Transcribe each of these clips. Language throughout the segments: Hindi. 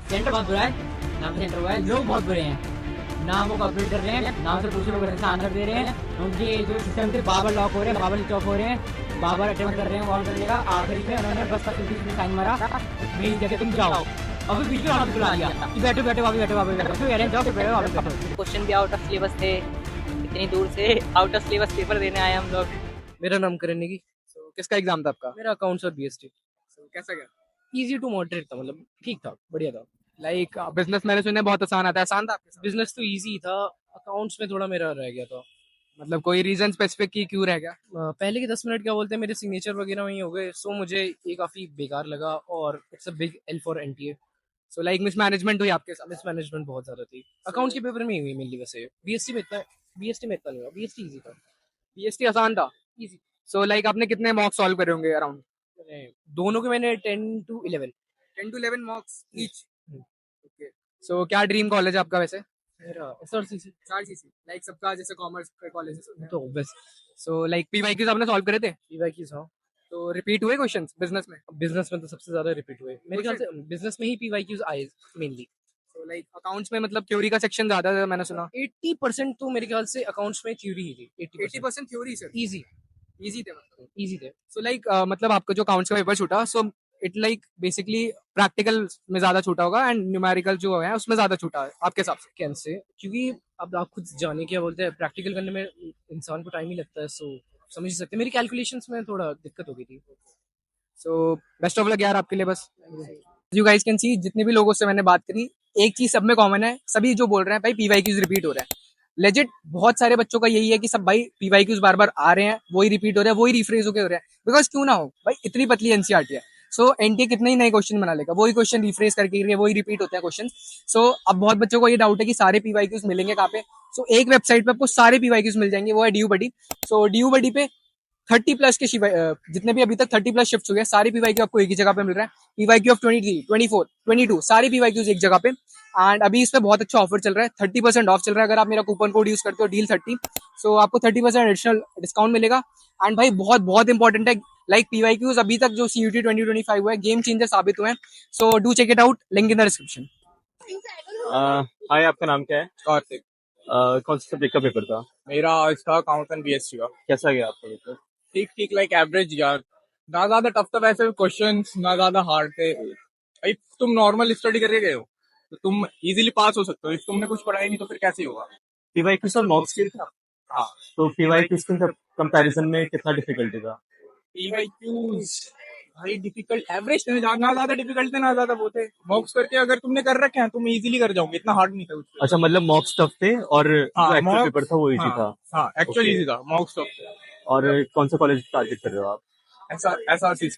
सेंटर बहुत बुरा है, नाम से सेंटर हुआ है, लोग बहुत बुरे हैं, ना वो कॉपरेट कर रहे हैं, नाम से दूसरे लोग आंसर दे रहे हैं, उनके जो सिस्टम थे बाबर लॉक हो रहे हैं, बाबर स्विच ऑफ हो रहे हैं, बाबर अटेम्प्ट कर रहे हैं वॉल करने का, आखिरी में उन्होंने बस तक साइन मारा, मेरी जगह तुम जाओ, और फिर बीच में वापस बुला दिया कि बैठो बैठो वापस बैठो वापस बैठो, फिर अरेंज जाओ फिर बैठो वापस बैठो। क्वेश्चन भी आउट ऑफ सिलेबस थे, इतनी दूर से आउट ऑफ सिलेबस पेपर देने आए हम लोग। मेरा नाम करण नेगी। किसका एग्जाम था आपका? मेरा अकाउंट्स और बीएसटी। कैसा गया? इजी टू मॉडरेट था, मतलब ठीक था, बढ़िया था। लाइक बिजनेस मैंने सुना है बहुत आसान आता है, आसान था आपके साथ? बिजनेस तो इजी था, अकाउंट्स में थोड़ा मेरा रह गया था। मतलब कोई रीजन स्पेसिफिक की क्यों रह गया? पहले के 10 मिनट क्या बोलते हैं, मेरे सिग्नेचर वगैरह वहीं हो गए, सो मुझे ये काफी बेकार लगा, और it's a big L for NTA. So like mismanagement हुई आपके साथ? मिसमैनेजमेंट बहुत ज्यादा थी अकाउंट्स के पेपर में ही हुई मेनली। वैसे बीएसटी में इतना नहीं हुआ, बीएसटी इजी था। बीएसटी आसान था? इजी। सो लाइक आपने कितने मॉक सॉल्व करे होंगे अराउंड? दोनों के मैंने 10 to 11। 10 to 11 mocks each. Hmm. Okay. So क्या ड्रीम कॉलेज है आपका वैसे? मेरा एसआरसीसी आरसीसी। लाइक सबका जैसे कॉमर्स के कॉलेजेस होते हैं। तो ऑब्वियस। सो लाइक पीवाईक्यूज आपने सॉल्व करे थे? पीवाई की था। तो रिपीट हुए क्वेश्चंस बिजनेस में? बिजनेस में तो सबसे ज्यादा रिपीट हुए मेरे ख्याल से, बिजनेस में ही पीवाईक्यूज आए मेनली। सो लाइक अकाउंट्स में मतलब थ्योरी का सेक्शन ज्यादा था मैंने सुना। 80% तो मेरे ख्याल से अकाउंट्स में थ्योरी ही थी। 80% थ्योरी सर? इजी। इजी थे मतलब? इजी थे। सो लाइक मतलब आपका जो अकाउंट्स का पेपर छूटा, so it like basically practical में ज्यादा छूटा होगा एंड न्यूमेरिकल जो है उसमें ज्यादा छूटा है आपके हिसाब से? कैन से, क्योंकि अब आप खुद जाने क्या बोलते हैं, प्रैक्टिकल करने में इंसान को टाइम ही लगता है, सो समझ ही सकते हैं मेरी कैलकुलेशंस में थोड़ा दिक्कत हो गई थी। सो बेस्ट ऑफ लक यार आपके लिए। बस यू गाइस कैन सी जितने भी लोगों से मैंने बात करी, एक चीज सब में कॉमन है, सभी जो बोल रहे हैं भाई पीवाईक्यूज रिपीट हो रहे हैं। लेजिट बहुत सारे बच्चों का यही है कि सब भाई पीवाईक्यूज बार बार आ रहे हैं, वही रिपीट हो रहे हैं, वही रिफ्रेज होके हो रहे हैं, बिकॉज क्यों ना हो भाई, इतनी पतली एनसीईआरटी है। सो एनटीए कितने ही नए क्वेश्चन बना लेगा, वही क्वेश्चन रिफ्रेश करके वही रिपीट होते हैं क्वेश्चन। सो अब बहुत बच्चों को ये डाउट है कि सारे पीवाईक्यूज मिलेंगे कहाँ पे। सो एक वेबसाइट पे आपको सारे पीवाईक्यूज मिल जाएंगे, वो है ड्यू बडी। सो ड्यू बडी पे 30 प्लस के जितने भी अभी तक 30 प्लस शिफ्ट हुए हैं, सारे पीवाईक्यू आपको एक ही जगह पे मिल रहा है। पीवाईक्यू ऑफ 23, 24, 22 सारे पीवाईक्यूज एक जगह पे। एंड अभी इस पे बहुत अच्छा ऑफर चल रहा है, 30% ऑफ चल रहा है अगर आप मेरा कूपन कोड यूज करते हो DEAL30। सो आपको 30% एडिशनल डिस्काउंट मिलेगा। एंड भाई बहुत बहुत इंपॉर्टेंट है, लाइक पीवाईक्यूज अभी तक जो CUT 2025 हुआ है, गेम चेंजर साबित हुए हैं। So do check it out, link in the description. Hi, आपका नाम क्या है? कार्तिक। कौन सा सब्जेक्ट का पेपर था? मेरा इसका अकाउंट एंड बीएससी का। कैसा गया आपका पेपर? ठीक ठीक, लाइक एवरेज यार। ना ज्यादा टफ था वैसे क्वेश्चंस, ना ज्यादा हार्ड थे भाई। तुम नॉर्मल स्टडी करके गए हो तो तुम इजीली पास हो सकते हो, इफ तुमने कुछ पढ़ा ही नहीं तो फिर कैसे होगा। पीवाईक्यूज और मॉक्स के था? हाँ। तो पीवाईक्यूज के कंपैरिजन में कितना डिफिकल्टी था? पीवाईक्यूज भाई डिफिकल्ट एवरेज थे, ना ज्यादा डिफिकल्ट थे ना ज्यादा वो थे। मॉक्स करके अगर तुमने कर रखे हैं तुम इजीली कर जाओगे, इतना हार्ड नहीं था उसमें। अच्छा, मतलब मॉक्स टफ थे और जो एक्चुअल पेपर था वो इजी हाँ, था? हाँ एक्चुअल Okay. इजी था, मॉक्स टफ। और कौन सा कॉलेज टारगेट कर रहे हो आप? SRC।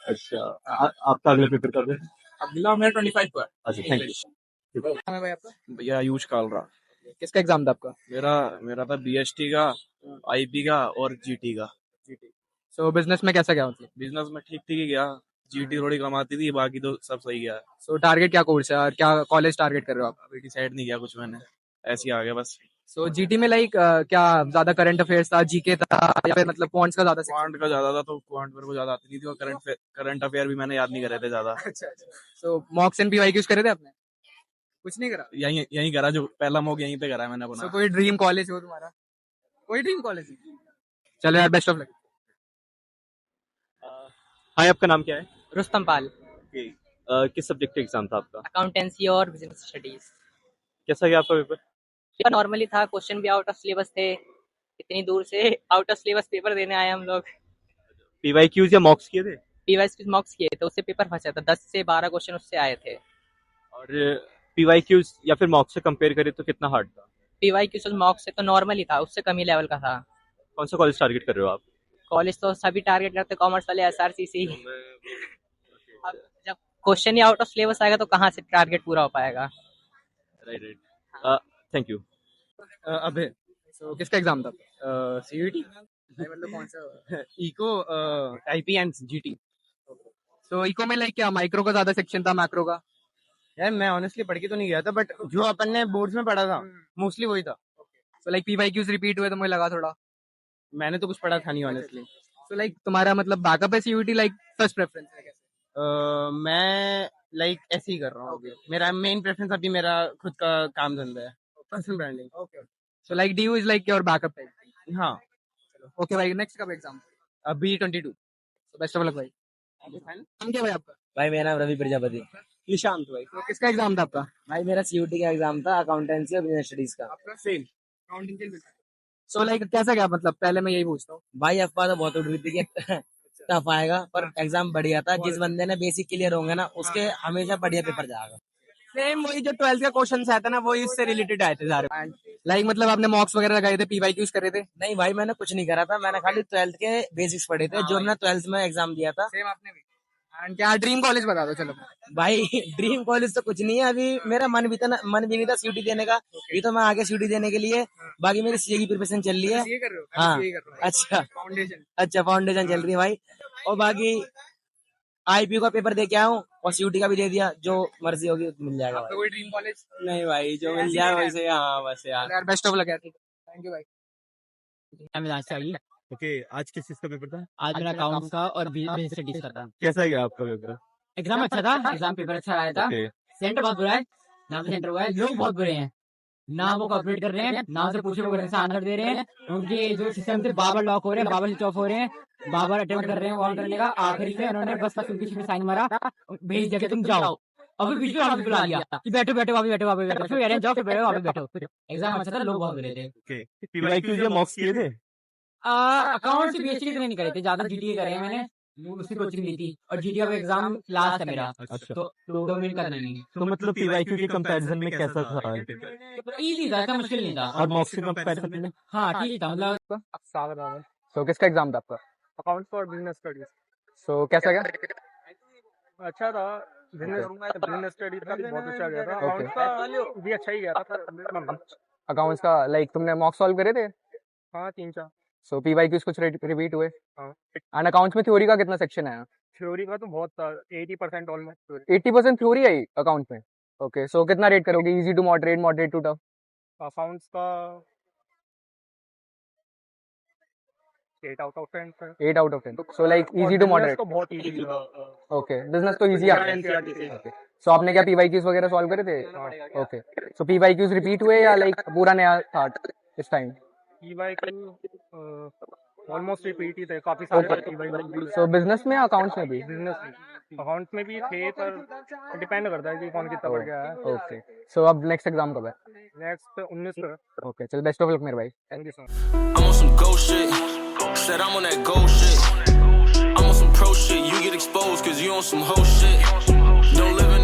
अच्छा, आपका अगला पेपर कब है? अगला मेरा 25 को है। अच्छा, थैंक यू। नाम है भाई आपका? भैया आयुष कालरा। किसका एग्जाम था आपका? मेरा था बीएसटी का, आईपी का और जीटी का। सो बिजनेस में कैसा गया मतलब? बिजनेस में ठीक ठीक ही गया, जीटी थोड़ी कम आती थी, बाकी तो सब सही गया। सो टारगेट क्या कोर्स है और क्या कॉलेज टारगेट कर रहे हो आप? अभी डिसाइड नहीं किया कुछ मैंने, ऐसे ही आ गया बस। सो जीटी में लाइक क्या ज्यादा करंट अफेयर्स था, जीके था, या फिर मतलब क्वांट्स का ज्यादा क्वांट का ज्यादा था, तो क्वांट मेरे को ज्यादा आती नहीं थी, और करंट अफेयर भी मैंने याद नहीं करे थे ज्यादा। अच्छा अच्छा। सो मॉक्स एंड पीवाईक्यूज करे थे आपने? कुछ नहीं करा? यहीं करा, जो पहला मॉक यहीं पे करा है मैंने सो अपना। कोई ड्रीम कॉलेज हो तुम्हारा? कोई ड्रीम कॉलेज? चलो यार, बेस्ट ऑफ लक। हाय, आपका नाम क्या है? रुस्तम पाल। किस सब्जेक्ट का एग्जाम था आपका? अकाउंटेंसी और बिजनेस स्टडीज। कैसा गया आपका पेपर? पेपर नॉर्मली था, क्वेश्चन भी आउट ऑफ सिलेबस थे, इतनी दूर से आउट ऑफ सिलेबस पेपर देने आए हम लोग। पीवाईक्यूज या मॉक्स किए थे? पीवाईक्यूज मॉक्स किए तो उससे पेपर फंसा था, 10 से 12 क्वेश्चन उससे आए थे। और पीवाईक्यूज या फिर मॉक्स से कंपेयर करें तो कितना हार्ड था? पीवाईक्यूज मॉक्स से तो नॉर्मल ही था, उससे कम ही लेवल का था। कौन सा कॉलेज टारगेट कर रहे हो आप? कॉलेज तो सभी टारगेट करते, कॉमर्स वाले SRCC। अब जब क्वेश्चन ही आउट ऑफ सिलेबस आएगा तो कहाँ से टारगेट पूरा हो पाएगा। राइट। Thank you. अबे सो किसका एग्जाम था? CUT, मतलब कौन सा? Eco, IP and GT. So eco में लाइक क्या माइक्रो का ज्यादा सेक्शन था, मैक्रो का? यार मैं ऑनेस्टली पढ़ के तो नहीं गया था, बट जो अपन ने बोर्ड्स में पढ़ा था मोस्टली वही था। सो लाइक पीवाईक्यूज रिपीट हुए तो मुझे लगा थोड़ा। मैंने तो कुछ पढ़ा था नहीं ऑनेस्टली। सो लाइक तुम्हारा मतलब बैकअप है CUT, लाइक फर्स्ट प्रेफरेंस है कैसे? मैं लाइक ऐसे ही कर रहा हूँ अभी। मेरा मेन प्रेफरेंस अभी मेरा खुद का काम धंधा है, personal branding. Okay so like DU is like your backup type. हाँ, ओके भाई नेक्स्ट कब एग्जाम? अभी 22। सो बेस्ट ऑफ लक भाई। नाम क्या भाई आपका? भाई मेरा नाम रवि प्रजापति। निशांत भाई। तो किसका एग्जाम था आपका? भाई मेरा CUT का एग्जाम था, अकाउंटेंसी और बिजनेस स्टडीज का। आपका सेम सो लाइक कैसा क्या, मतलब पहले मैं यही पूछता हूँ। भाई अफवाह तो बहुत उड़ रही थी कि टफ आएगा, पर एग्जाम बढ़िया था। जिस बंदे ने बेसिक क्लियर होंगे ना, उसके हमेशा बढ़िया पेपर जाएगा। सेम वही जो 12th का क्वेश्चन आया था ना, वही उससे रिलेटेड आए थे सारे। लाइक मतलब आपने मॉक्स वगैरह लगाए थे, PYQs करे थे? नहीं भाई मैंने कुछ नहीं करा था, मैंने खाली 12th के बेसिक्स पढ़े थे जो मैंने 12th में एग्जाम दिया था। सेम आपने भी। एंड क्या ड्रीम कॉलेज बता दो चलो। भाई ड्रीम कॉलेज तो कुछ नहीं है, अभी मेरा मन भी नहीं था CUT देने का। ये तो मैं आगे CUT देने के लिए, बाकी मेरी CA की प्रिपरेशन चल रही है। ये कर रहे हो? हाँ ये कर रहे हो? अच्छा फाउंडेशन। अच्छा, फाउंडेशन चल रही है भाई। और बाकी IPU का पेपर दे के आया हूँ और CUT का भी दे दिया, जो मर्जी होगी मिल जाएगा आपका भाई। कोई ड्रीम कॉलेज? नहीं भाई, जो मिल जाए वैसे। हाँ बस यार। यार बेस्ट ऑफ लक यार। थैंक यू भाई। हमें आज चाहिए। ओके, आज किस चीज का पेपर था? आज मेरा अकाउंट्स का और बिजनेस स्टडीज का था। कैसा गया आपका पेपर? एग्जाम अच्छा था, एग्जाम पेपर अच्छा आया था। ओके, सेंटर बहुत बुरा है, नाम से सेंटर हुआ है, लोग बहुत बुरे हैं, ना वो कॉपरेट कर रहे हैं, ना से पूछे वो से आंसर दे रहे हैं। उनके जो सिस्टम से बाबर लॉक हो रहे हैं, बाबर स्विच ऑफ हो रहे हैं, बाबर अटेम्प्ट कर रहे हैं कॉल करने का। आखिरी में उन्होंने बस उनकी साइन मारा, भेज दिया कि तुम जाओ। अभी बीच में ऑफिस बुला लिया कि बैठो बैठो, वहाँ बैठो, वहाँ बैठो, फिर अरेंज जाओ, फिर बैठो, वहाँ बैठो। एग्जाम अच्छा था, लोग बहुत बुरे थे। ओके। PYQs या मॉक्स किए थे? अकाउंट से बेसिक इतने नहीं करे थे, ज्यादा GTA करे हैं मैंने, उसकी कोचिंग ली थी। और GTA का एग्जाम लास्ट है मेरा, अच्छा, तो 2 मिनट करना नहीं। तो मतलब PYQ के कंपैरिजन में कैसा था? इजी था, इतना मुश्किल नहीं था। और मॉक्स के कंपैरिजन में? हाँ ठीक था, मतलब सागर रावल। सो किसका एग्जाम था आपका? अकाउंट्स और बिजनेस स्टडीज। सो कैसा गया? अच्छा था। बिजनेस स्टडीज का भी बहुत अच्छा गया था। Okay. अकाउंट्स का भी अच्छा ही गया था। अकाउंट्स का लाइक तुमने मॉक सॉल्व करे थे? हाँ 3-4। सो PYQs कुछ रिपीट हुए? हाँ। एंड अकाउंट्स में थ्योरी का कितना सेक्शन आया? थ्योरी का तो बहुत था, 80% ऑलमोस्ट। 80% थ्योरी आई अकाउंट में। ओके सो कितना रेट करोगे? Easy to moderate, moderate to tough? Accounts का 8 out of 10 है। 8 out of 10। So like easy to moderate. तो बहुत इजी था। ओके बिजनेस तो इजी आता है। ओके सो आपने क्या PYQs वगैरह सॉल्व करे थे? ओके सो PYQs रिपीट हुए या लाइक पूरा नया था इस टाइम? ऑलमोस्ट रिपीट ही थे, काफी सारे। सो बिजनेस में अकाउंट्स में भी? बिजनेस अकाउंट्स में भी थे, पर डिपेंड करता है कि कौन कितना बढ़ गया है। ओके सो अब नेक्स्ट एग्जाम कब है? नेक्स्ट 19 पे। ओके चल बेस्ट ऑफ लक मेरे भाई। Thank you so much. I'm on some ghost shit. Said I'm on that ghost shit. I'm on some pro shit. You get exposed cause you on some hoe shit. Don't live in